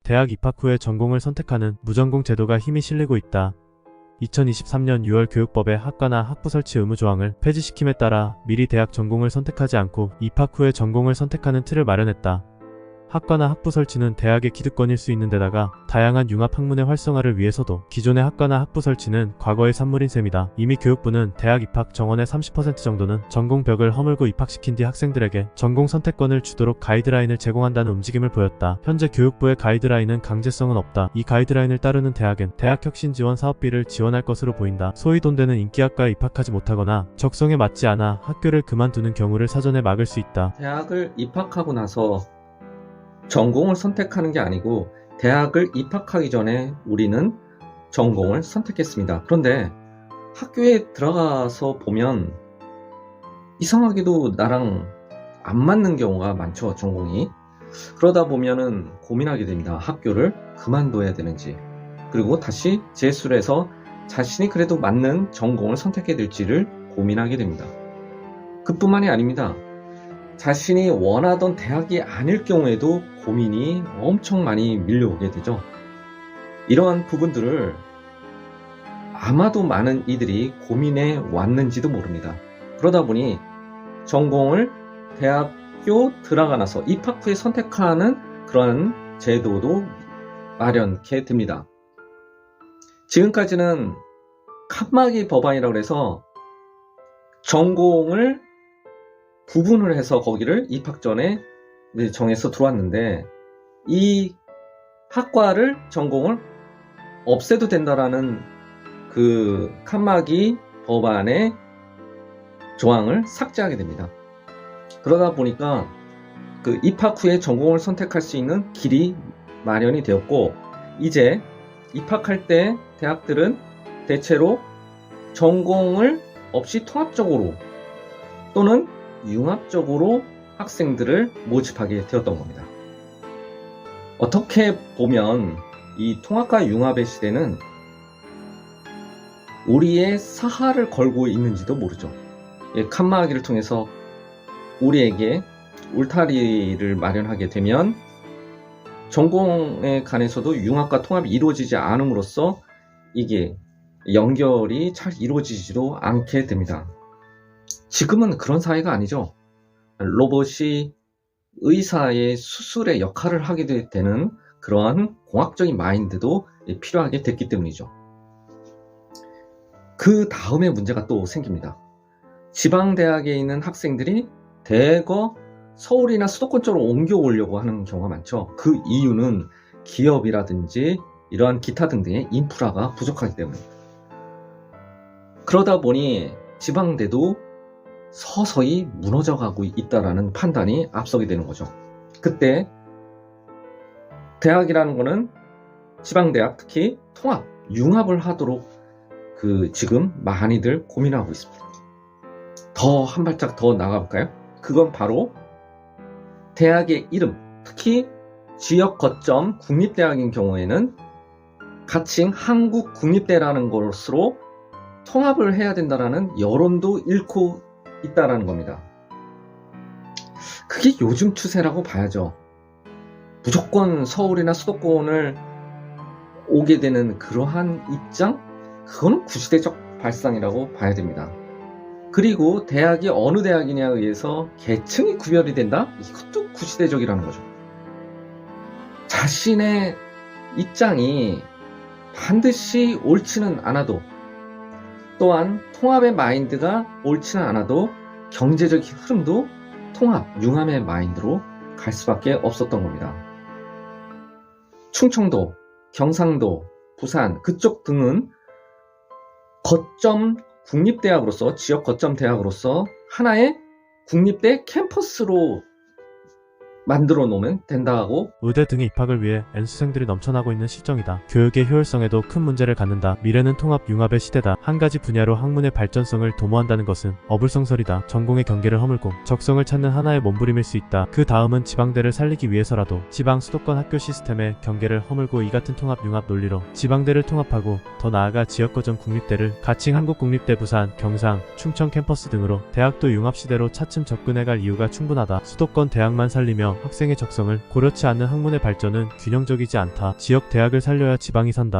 대학 입학 후에 전공을 선택하는 무전공 제도가 힘이 실리고 있다. 2023년 6월 교육법의 학과나 학부 설치 의무 조항을 폐지시킴에 따라 미리 대학 전공을 선택하지 않고 입학 후에 전공을 선택하는 틀을 마련했다. 학과나 학부 설치는 대학의 기득권일 수 있는 데다가 다양한 융합 학문의 활성화를 위해서도 기존의 학과나 학부 설치는 과거의 산물인 셈이다. 이미 교육부는 대학 입학 정원의 30% 정도는 전공 벽을 허물고 입학시킨 뒤 학생들에게 전공 선택권을 주도록 가이드라인을 제공한다는 움직임을 보였다. 현재 교육부의 가이드라인은 강제성은 없다. 이 가이드라인을 따르는 대학은 대학혁신 지원 사업비를 지원할 것으로 보인다. 소위 돈 되는 인기학과에 입학하지 못하거나 적성에 맞지 않아 학교를 그만두는 경우를 사전에 막을 수 있다. 대학을 입학하고 나서 전공을 선택하는 게 아니고 대학을 입학하기 전에 우리는 전공을 선택했습니다. 그런데 학교에 들어가서 보면 이상하게도 나랑 안 맞는 경우가 많죠, 전공이. 그러다 보면은 고민하게 됩니다. 학교를 그만둬야 되는지, 그리고 다시 재수를 해서 자신이 그래도 맞는 전공을 선택해야 될지를 고민하게 됩니다. 그뿐만이 아닙니다. 자신이 원하던 대학이 아닐 경우에도 고민이 엄청 많이 밀려오게 되죠. 이러한 부분들을 아마도 많은 이들이 고민해 왔는지도 모릅니다. 그러다 보니 전공을 대학교 들어가 나서 입학 후에 선택하는 그런 제도도 마련케 됩니다. 지금까지는 칸막이 법안이라고 해서 전공을 구분을 해서 거기를 입학 전에 정해서 들어왔는데, 이 학과를 전공을 없애도 된다라는 그 칸막이 법안의 조항을 삭제하게 됩니다. 그러다 보니까 그 입학 후에 전공을 선택할 수 있는 길이 마련이 되었고, 이제 입학할 때 대학들은 대체로 전공을 없이 통합적으로 또는 융합적으로 학생들을 모집하게 되었던 겁니다. 어떻게 보면 이 통합과 융합의 시대는 우리의 사활을 걸고 있는지도 모르죠. 칸막이를 통해서 우리에게 울타리를 마련하게 되면 전공에 관해서도 융합과 통합이 이루어지지 않음으로써 이게 연결이 잘 이루어지지도 않게 됩니다. 지금은 그런 사회가 아니죠. 로봇이 의사의 수술의 역할을 하게 되는 그러한 공학적인 마인드도 필요하게 됐기 때문이죠. 그 다음에 문제가 또 생깁니다. 지방대학에 있는 학생들이 대거 서울이나 수도권 쪽으로 옮겨오려고 하는 경우가 많죠. 그 이유는 기업이라든지 이러한 기타 등등의 인프라가 부족하기 때문입니다. 그러다 보니 지방대도 서서히 무너져가고 있다라는 판단이 앞서게 되는 거죠. 그때 대학이라는 거는 지방대학, 특히 통합, 융합을 하도록 지금 많이들 고민하고 있습니다. 더 한 발짝 더 나가볼까요? 그건 바로 대학의 이름, 특히 지역 거점 국립대학인 경우에는 가칭 한국국립대라는 것으로 통합을 해야 된다는 여론도 잃고 있다라는 겁니다. 그게 요즘 추세라고 봐야죠. 무조건 서울이나 수도권을 오게 되는 그러한 입장? 그거는 구시대적 발상이라고 봐야 됩니다. 그리고 대학이 어느 대학이냐에 의해서 계층이 구별이 된다? 이것도 구시대적이라는 거죠. 자신의 입장이 반드시 옳지는 않아도, 또한 통합의 마인드가 옳지는 않아도 경제적 흐름도 통합, 융합의 마인드로 갈 수밖에 없었던 겁니다. 충청도, 경상도, 부산 그쪽 등은 거점 국립대학으로서, 지역 거점 대학으로서 하나의 국립대 캠퍼스로 만들어 놓으면 된다고. 의대 등의 입학을 위해 N수생들이 넘쳐나고 있는 시점이다. 교육의 효율성에도 큰 문제를 갖는다. 미래는 통합 융합의 시대다. 한 가지 분야로 학문의 발전성을 도모한다는 것은 어불성설이다. 전공의 경계를 허물고 적성을 찾는 하나의 몸부림일 수 있다. 그 다음은 지방대를 살리기 위해서라도 지방 수도권 학교 시스템의 경계를 허물고 이 같은 통합 융합 논리로 지방대를 통합하고 더 나아가 지역거점 국립대를 가칭 한국국립대 부산, 경상, 충청 캠퍼스 등으로 대학도 융합 시대로 차츰 접근해갈 이유가 충분하다. 수도권 대학만 살리며 학생의 적성을 고려치 않는 학문의 발전은 균형적이지 않다. 지역 대학을 살려야 지방이 산다.